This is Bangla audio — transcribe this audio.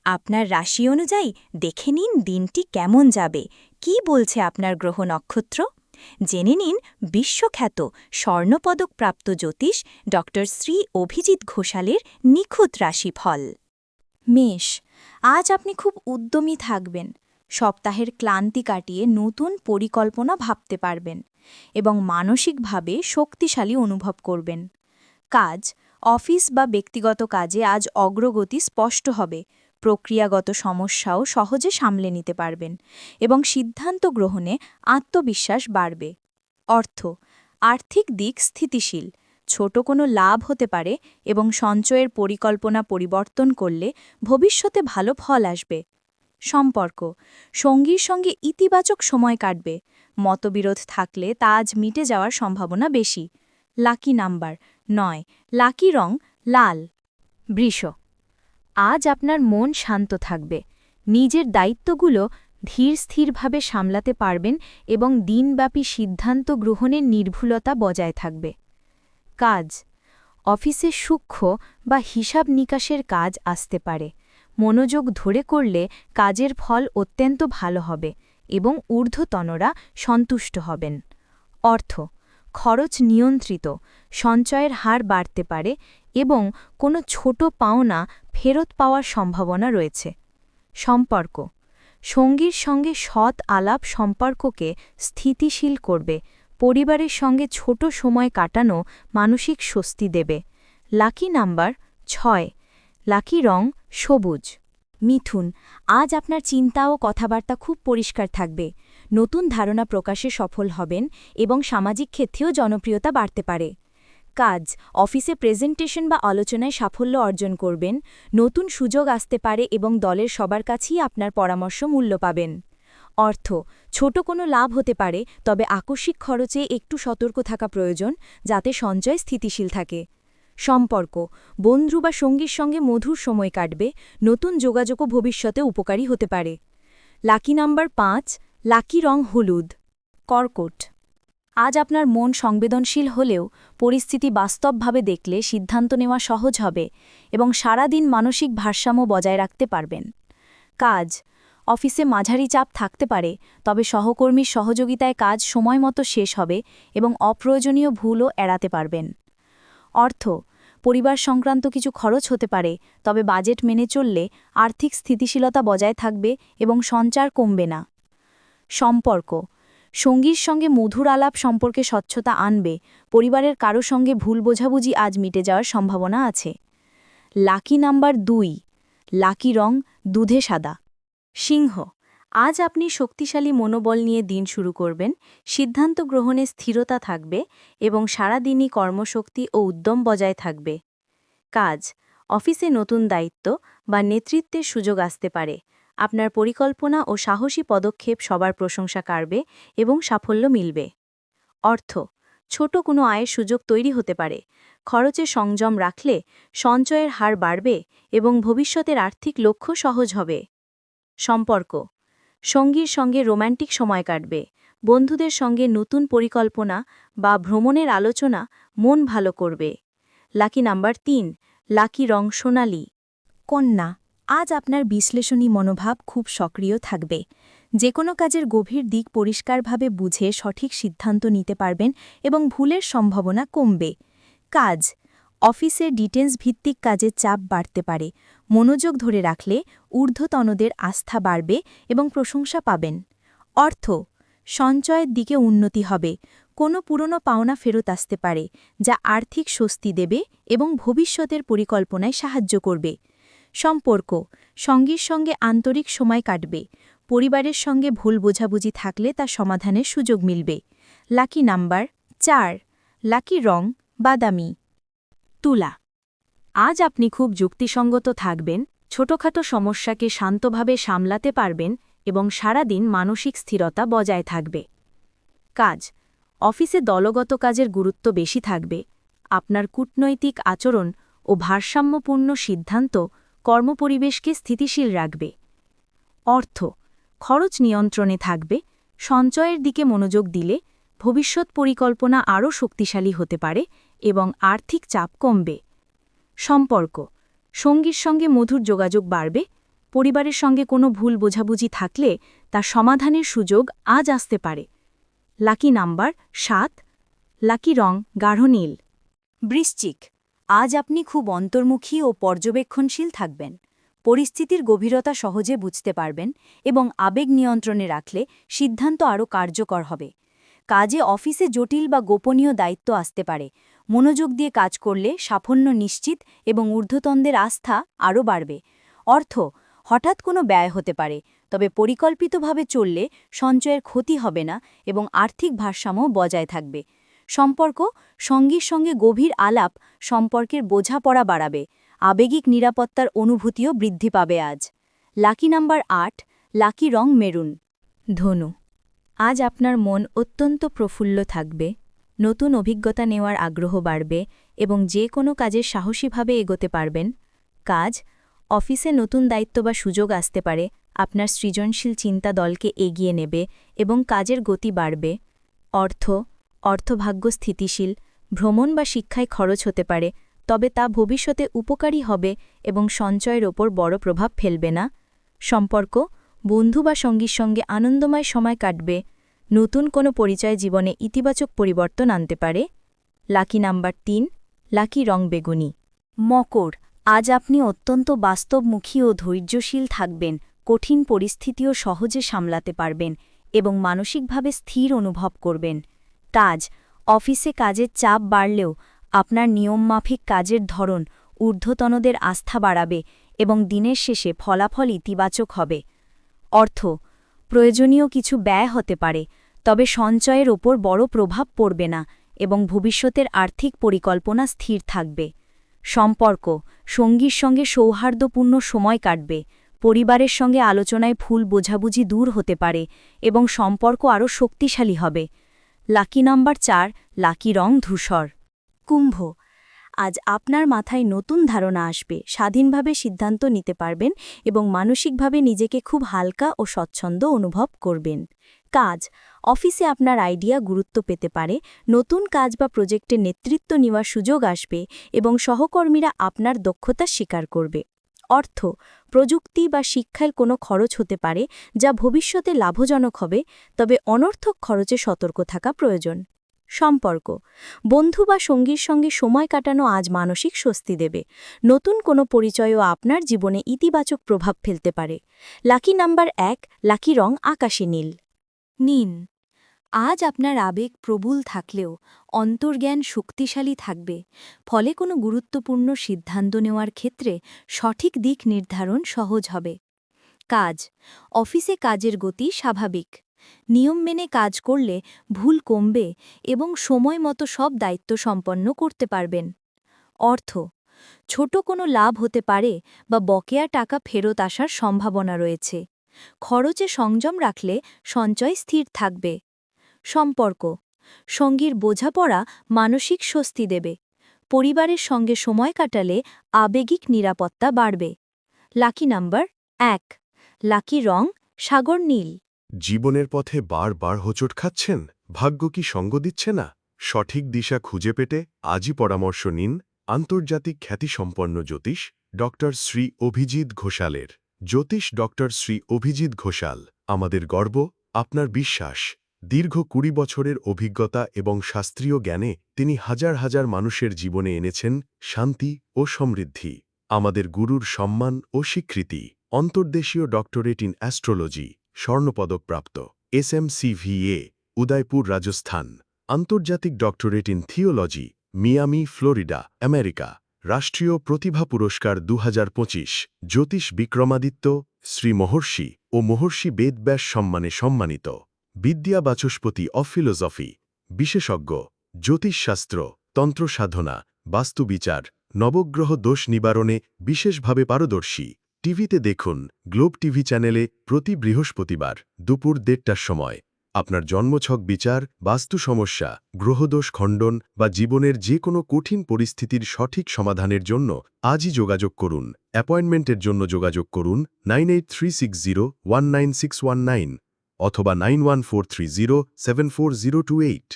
আপনার রাশি অনুযায়ী দেখে নিন দিনটি কেমন যাবে, কি বলছে আপনার গ্রহ নক্ষত্র। জেনে নিন বিশ্বখ্যাত স্বর্ণপদকপ্রাপ্ত জ্যোতিষ ড শ্রী অভিজিৎ ঘোষালের নিখুঁত রাশিফল। মেষ, আজ আপনি খুব উদ্যমী থাকবেন। সপ্তাহের ক্লান্তি কাটিয়ে নতুন পরিকল্পনা ভাবতে পারবেন এবং মানসিকভাবে শক্তিশালী অনুভব করবেন। কাজ, অফিস বা ব্যক্তিগত কাজে আজ অগ্রগতি স্পষ্ট হবে। প্রক্রিয়াগত সমস্যাও সহজে সামলে নিতে পারবেন এবং সিদ্ধান্ত গ্রহণে আত্মবিশ্বাস বাড়বে। অর্থ, আর্থিক দিক স্থিতিশীল। ছোট কোনো লাভ হতে পারে এবং সঞ্চয়ের পরিকল্পনা পরিবর্তন করলে ভবিষ্যতে ভালো ফল আসবে। সম্পর্ক, সঙ্গীর সঙ্গে ইতিবাচক সময় কাটবে। মতবিরোধ থাকলে তা আজ মিটে যাওয়ার সম্ভাবনা বেশি। লাকি নাম্বার 9, লাকি রং লাল। বৃষ, আজ আপনার মন শান্ত থাকবে। নিজের দায়িত্বগুলো ধীরস্থিরভাবে সামলাতে পারবেন এবং দিনব্যাপী সিদ্ধান্ত গ্রহণের নির্ভুলতা বজায় থাকবে। কাজ, অফিসে সূক্ষ্ম বা হিসাব নিকাশের কাজ আসতে পারে। মনোযোগ ধরে করলে কাজের ফল অত্যন্ত ভালো হবে এবং ঊর্ধ্বতনরা সন্তুষ্ট হবেন। অর্থ, খরচ নিয়ন্ত্রিত, সঞ্চয়ের হার বাড়তে পারে এবং কোনো ছোট পাওনা ফেরত পাওয়ার সম্ভাবনা রয়েছে। সম্পর্ক, সঙ্গীর সঙ্গে সৎ আলাপ সম্পর্ককে স্থিতিশীল করবে। পরিবারের সঙ্গে ছোট সময় কাটানো মানসিক স্বস্তি দেবে। লাকি নাম্বার 6, লাকি রং সবুজ। মিথুন, আজ আপনার চিন্তা ও কথাবার্তা খুব পরিষ্কার থাকবে। নতুন ধারণা প্রকাশে সফল হবেন এবং সামাজিক ক্ষেত্রেও জনপ্রিয়তা বাড়তে পারে। কাজ, অফিসে প্রেজেন্টেশন বা আলোচনায় সাফল্য অর্জন করবেন। নতুন সুযোগ আসতে পারে এবং দলের সবার কাছেই আপনার পরামর্শ মূল্য পাবেন। অর্থ, ছোট কোনো লাভ হতে পারে, তবে আকস্মিক খরচে একটু সতর্ক থাকা প্রয়োজন যাতে সঞ্চয় স্থিতিশীল থাকে। সম্পর্ক, বন্ধু বা সঙ্গীর সঙ্গে মধুর সময় কাটবে। নতুন যোগাযোগও ভবিষ্যতে উপকারী হতে পারে। লাকি নাম্বার 5, লাকি রং হলুদ। কর্কট, আজ আপনার মন সংবেদনশীল হলেও পরিস্থিতি বাস্তবভাবে দেখলে সিদ্ধান্ত নেওয়া সহজ হবে এবং সারা দিন মানসিক ভারসাম্য বজায় রাখতে পারবেন। কাজ, অফিসে মাঝারি চাপ থাকতে পারে, তবে সহকর্মীর সহযোগিতায় কাজ সময়মতো শেষ হবে এবং অপ্রয়োজনীয় ভুলও এড়াতে পারবেন। অর্থ, পরিবার সংক্রান্ত কিছু খরচ হতে পারে, তবে বাজেট মেনে চললে আর্থিক স্থিতিশীলতা বজায় থাকবে এবং সঞ্চার কমবে না। সম্পর্ক, সঙ্গীর সঙ্গে মধুর আলাপ সম্পর্কে স্বচ্ছতা আনবে। পরিবারের কারো সঙ্গে ভুল বোঝাবুঝি আজ মিটে যাওয়ার সম্ভাবনা আছে। লাকি নাম্বার 2, লাকি রং দুধে সাদা। সিংহ, আজ আপনি শক্তিশালী মনোবল নিয়ে দিন শুরু করবেন। সিদ্ধান্ত গ্রহণে স্থিরতা থাকবে এবং সারা দিনই কর্মশক্তি ও উদ্যম বজায় থাকবে। কাজ, অফিসে নতুন দায়িত্ব বা নেতৃত্বের সুযোগ আসতে পারে। আপনার পরিকল্পনা ও সাহসী পদক্ষেপ সবার প্রশংসা কাড়বে এবং সাফল্য মিলবে। অর্থ, ছোট কোনো আয়ের সুযোগ তৈরি হতে পারে। খরচে সংযম রাখলে সঞ্চয়ের হার বাড়বে এবং ভবিষ্যতের আর্থিক লক্ষ্য সহজ হবে। সম্পর্ক, সঙ্গীর সঙ্গে রোম্যান্টিক সময় কাটবে। বন্ধুদের সঙ্গে নতুন পরিকল্পনা বা ভ্রমণের আলোচনা মন ভালো করবে। লাকি নাম্বার 3, লাকি রং সোনালী। কন্যা, আজ আপনার বিশ্লেষণী মনোভাব খুব সক্রিয় থাকবে। যে কোনো কাজের গভীর দিক পরিষ্কারভাবে বুঝে সঠিক সিদ্ধান্ত নিতে পারবেন এবং ভুলের সম্ভাবনা কমবে। কাজ, অফিসে ডিটেলস ভিত্তিক কাজের চাপ বাড়তে পারে। মনোযোগ ধরে রাখলে ঊর্ধ্বতনদের আস্থা বাড়বে এবং প্রশংসা পাবেন। অর্থ, সঞ্চয়ের দিকে উন্নতি হবে। কোনো পুরনো পাওনা ফেরত আসতে পারে, যা আর্থিক স্বস্তি দেবে এবং ভবিষ্যতের পরিকল্পনায় সাহায্য করবে। সম্পর্ক, সঙ্গীর সঙ্গে আন্তরিক সময় কাটবে। পরিবারের সঙ্গে ভুল বোঝাবুঝি থাকলে তা সমাধানের সুযোগ মিলবে। লাকি নাম্বার 4, লাকি রং বাদামি। তুলা, আজ আপনি খুব যুক্তিসঙ্গত থাকবেন। ছোটখাটো সমস্যাকে শান্তভাবে সামলাতে পারবেন এবং সারাদিন মানসিক স্থিরতা বজায় থাকবে। কাজ, অফিসে দলগত কাজের গুরুত্ব বেশি থাকবে। আপনার কূটনৈতিক আচরণ ও ভারসাম্যপূর্ণ সিদ্ধান্ত কর্মপরিবেশকে স্থিতিশীল রাখবে। অর্থ, খরচ নিয়ন্ত্রণে থাকবে। সঞ্চয়ের দিকে মনোযোগ দিলে ভবিষ্যৎ পরিকল্পনা আরও শক্তিশালী হতে পারে এবং আর্থিক চাপ কমবে। সম্পর্ক, সঙ্গীর সঙ্গে মধুর যোগাযোগ বাড়বে। পরিবারের সঙ্গে কোনো ভুল বোঝাবুঝি থাকলে তার সমাধানের সুযোগ আজ আসতে পারে। লাকি নাম্বার 7, লাকি রং গাঢ় নীল। বৃশ্চিক, আজ আপনি খুব অন্তর্মুখী ও পর্যবেক্ষণশীল থাকবেন। পরিস্থিতির গভীরতা সহজে বুঝতে পারবেন এবং আবেগ নিয়ন্ত্রণে রাখলে সিদ্ধান্ত আরও কার্যকর হবে। কাজে অফিসে জটিল বা গোপনীয় দায়িত্ব আসতে পারে। মনোযোগ দিয়ে কাজ করলে সাফল্য নিশ্চিত এবং ঊর্ধ্বতনদের আস্থা আরও বাড়বে। অর্থ, হঠাৎ কোনো ব্যয় হতে পারে, তবে পরিকল্পিতভাবে চললে সঞ্চয়ের ক্ষতি হবে না এবং আর্থিক ভারসাম্য বজায় থাকবে। সম্পর্ক, সঙ্গীর সঙ্গে গভীর আলাপ সম্পর্কের বোঝাপড়া বাড়াবে। আবেগিক নিরাপত্তার অনুভূতিও বৃদ্ধি পাবে আজ। লাকি নাম্বার 8, লাকি রং মেরুন। ধনু, আজ আপনার মন অত্যন্ত প্রফুল্ল থাকবে। নতুন অভিজ্ঞতা নেওয়ার আগ্রহ বাড়বে এবং যে কোনো কাজে সাহসীভাবে এগোতে পারবেন। কাজ, অফিসে নতুন দায়িত্ব বা সুযোগ আসতে পারে। আপনার সৃজনশীল চিন্তা দলকে এগিয়ে নেবে এবং কাজের গতি বাড়বে। অর্থভাগ্য স্থিতিশীল। ভ্রমণ বা শিক্ষায় খরচ হতে পারে, তবে তা ভবিষ্যতে উপকারী হবে এবং সঞ্চয়ের ওপর বড় প্রভাব ফেলবে না। সম্পর্ক, বন্ধু বা সঙ্গীর সঙ্গে আনন্দময় সময় কাটবে। নতুন কোনো পরিচয় জীবনে ইতিবাচক পরিবর্তন আনতে পারে। লাকি নাম্বার 3, লাকি রং বেগুনি। মকর, আজ আপনি অত্যন্ত বাস্তবমুখী ও ধৈর্যশীল থাকবেন। কঠিন পরিস্থিতিও সহজে সামলাতে পারবেন এবং মানসিকভাবে স্থির অনুভব করবেন। কাজ, অফিসে কাজের চাপ বাড়লেও আপনার নিয়মমাফিক কাজের ধরন ঊর্ধ্বতনদের আস্থা বাড়াবে এবং দিনের শেষে ফলাফল ইতিবাচক হবে। অর্থ, প্রয়োজনীয় কিছু ব্যয় হতে পারে, তবে সঞ্চয়ের ওপর বড় প্রভাব পড়বে না এবং ভবিষ্যতের আর্থিক পরিকল্পনা স্থির থাকবে। সম্পর্ক, সঙ্গীর সঙ্গে সৌহার্দ্যপূর্ণ সময় কাটবে। পরিবারের সঙ্গে আলোচনায় ভুল বোঝাবুঝি দূর হতে পারে এবং সম্পর্ক আরও শক্তিশালী হবে। লাকি নাম্বার 4, লাকি রং ধূসর। কুম্ভ, আজ আপনার মাথায় নতুন ধারণা আসবে। স্বাধীনভাবে সিদ্ধান্ত নিতে পারবেন এবং মানসিকভাবে নিজেকে খুব হালকা ও স্বচ্ছন্দ অনুভব করবেন। কাজ, অফিসে আপনার আইডিয়া গুরুত্ব পেতে পারে। নতুন কাজ বা প্রজেক্টে নেতৃত্ব নেওয়ার সুযোগ আসবে এবং সহকর্মীরা আপনার দক্ষতা স্বীকার করবে। অর্থ, প্রযুক্তি বা শিক্ষার কোনো খরচ হতে পারে যা ভবিষ্যতে লাভজনক হবে, তবে অনর্থক খরচে সতর্ক থাকা প্রয়োজন। সম্পর্ক, বন্ধু বা সঙ্গীর সঙ্গে সময় কাটানো আজ মানসিক স্বস্তি দেবে। নতুন কোনো পরিচয়ও আপনার জীবনে ইতিবাচক প্রভাব ফেলতে পারে। লাকি নাম্বার 1, লাকি রং আকাশী নীল। নীল, আজ আপনার আবেগ প্রবল থাকলেও অন্তর্জ্ঞান শক্তিশালী থাকবে। ফলে কোনো গুরুত্বপূর্ণ সিদ্ধান্ত নেওয়ার ক্ষেত্রে সঠিক দিক নির্ধারণ সহজ হবে। কাজ, অফিসে কাজের গতি স্বাভাবিক। নিয়ম মেনে কাজ করলে ভুল কমবে এবং সময় মতো সব দায়িত্ব সম্পন্ন করতে পারবেন। অর্থ, ছোট কোনো লাভ হতে পারে বা বকেয়া টাকা ফেরত আসার সম্ভাবনা রয়েছে। খরচে সংযম রাখলে সঞ্চয় স্থির থাকবে। সম্পর্ক, সঙ্গীর বোঝাপড়া মানসিক স্বস্তি দেবে। পরিবারের সঙ্গে সময় কাটালে আবেগিক নিরাপত্তা বাড়বে। লাকি নাম্বার 1, লাকি রং সাগর নীল। জীবনের পথে বারবার হোঁচট খাচ্ছেন? ভাগ্য কি সঙ্গ দিচ্ছে না? সঠিক দিশা খুঁজে পেতে আজই পরামর্শ নিন আন্তর্জাতিক খ্যাতিসম্পন্ন জ্যোতিষ ডক্টর শ্রী অভিজিৎ ঘোষালের। জ্যোতিষ ডক্টর শ্রী অভিজিৎ ঘোষাল আমাদের গর্ব, আপনার বিশ্বাস। দীর্ঘ 20 বছরের অভিজ্ঞতা এবং শাস্ত্রীয় জ্ঞানে তিনি হাজার হাজার মানুষের জীবনে এনেছেন শান্তি ও সমৃদ্ধি। আমাদের গুরুর সম্মান ও স্বীকৃতি। অন্তর্দেশীয় ডক্টরেট ইন অ্যাস্ট্রোলজি, স্বর্ণপদকপ্রাপ্ত। SMCVA, উদয়পুর, রাজস্থান। আন্তর্জাতিক doctorate in theology, Miami, Florida, America. রাষ্ট্রীয় প্রতিভা পুরস্কার 2025। জ্যোতিষ বিক্রমাদিত্য, শ্রী মহর্ষি ও মহর্ষি বেদব্যাস সম্মানে সম্মানিত। বিদ্যা বাচস্পতি অফ ফিলোসফি। বিশেষজ্ঞ, জ্যোতিষশাস্ত্র, তন্ত্র সাধনা, বাস্তুবিচার, নবগ্রহ দোষ নিবারণে বিশেষভাবে পারদর্শী। টিভিতে দেখুন গ্লোব টিভি চ্যানেলে প্রতি বৃহস্পতিবার দুপুর 1:30টার সময়। আপনার জন্মছক বিচার, বাস্তু সমস্যা, গ্রহদোষ খণ্ডন বা জীবনের যে কোনো কঠিন পরিস্থিতির সঠিক সমাধানের জন্য আজই যোগাযোগ করুন। অ্যাপয়েন্টমেন্টের জন্য যোগাযোগ করুন 9836019619 অথবা 9143074028।